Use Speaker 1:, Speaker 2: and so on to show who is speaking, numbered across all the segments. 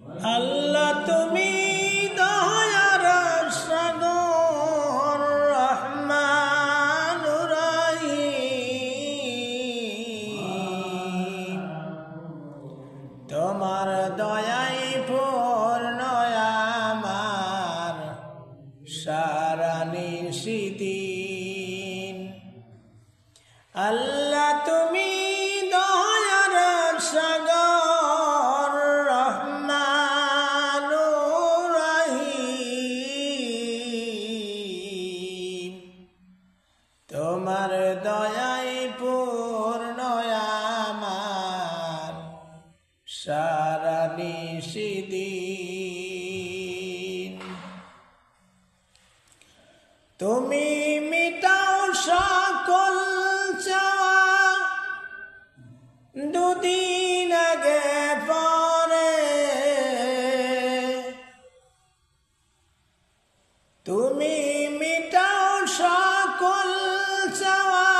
Speaker 1: আল্লাহ তুমি দয়ার সাগর রহমানুর রহিম, তোমার দয়াই পূর্ণ আমার সারা নিশিদিন। আল্লাহ তুমি দয়ার সাগর রহমানুর রহিম, তোমার দয়াই পূর্ণ আমার সারা নিশিদিন। তুমি মিটাও সকল চাওয়া দুদিন আগে পরে, তুমি মিটাও সকল চাওয়া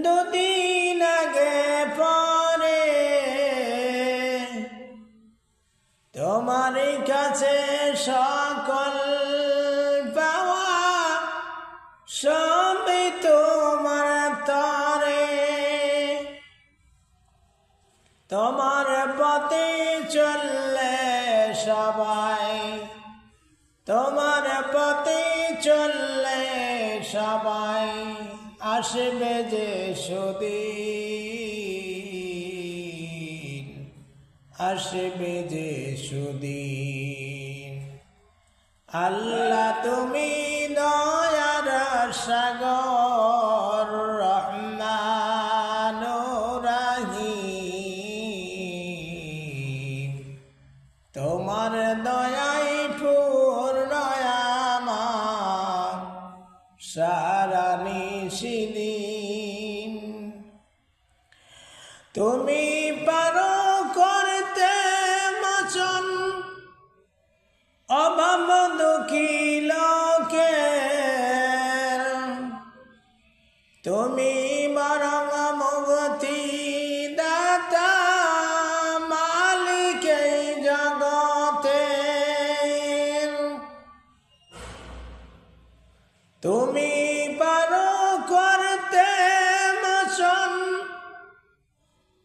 Speaker 1: দুদিন আগে পরে, তোমার কাছে সকল পাওয়া সবই তোমার তরে। তোমার পথে চললে সবাই, তোমার পথে চললে সবাই আসবে যে সুদিন, আসবে যে সুদিন। আল্লাহ তুমি দয়ার সাগর রহমানুর রহিম, তোমার দয়াই পূর্ণ আমার সারা নিশিদিন। তুমি পারো করতে মোচন অভাব দুঃখী লোকের, তুমি বরং মুক্তি দাতা মালিক এই জগতের। তুমি পারো করতে মোচন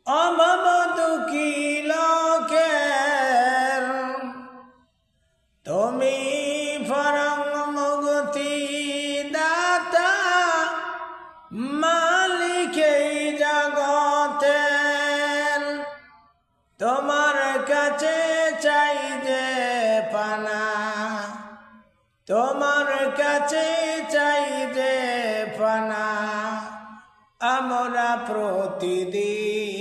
Speaker 1: অভাব দুঃখী লোকের, তুমি বরং মুক্তি দাতা মালিক এই জগতের। তোমার কাছে চাই যে পানা, তোমার কাছে চাই যে পানা আমরা প্রতিদিন।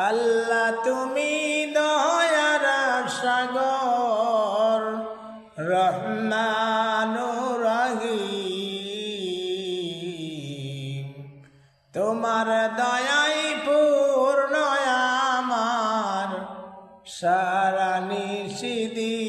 Speaker 1: আল্লাহ তুমি দয়ার সাগর রহমানুর রহিম, তোমার দয়াই পূর্ণ আমার সারা নিশিদিন।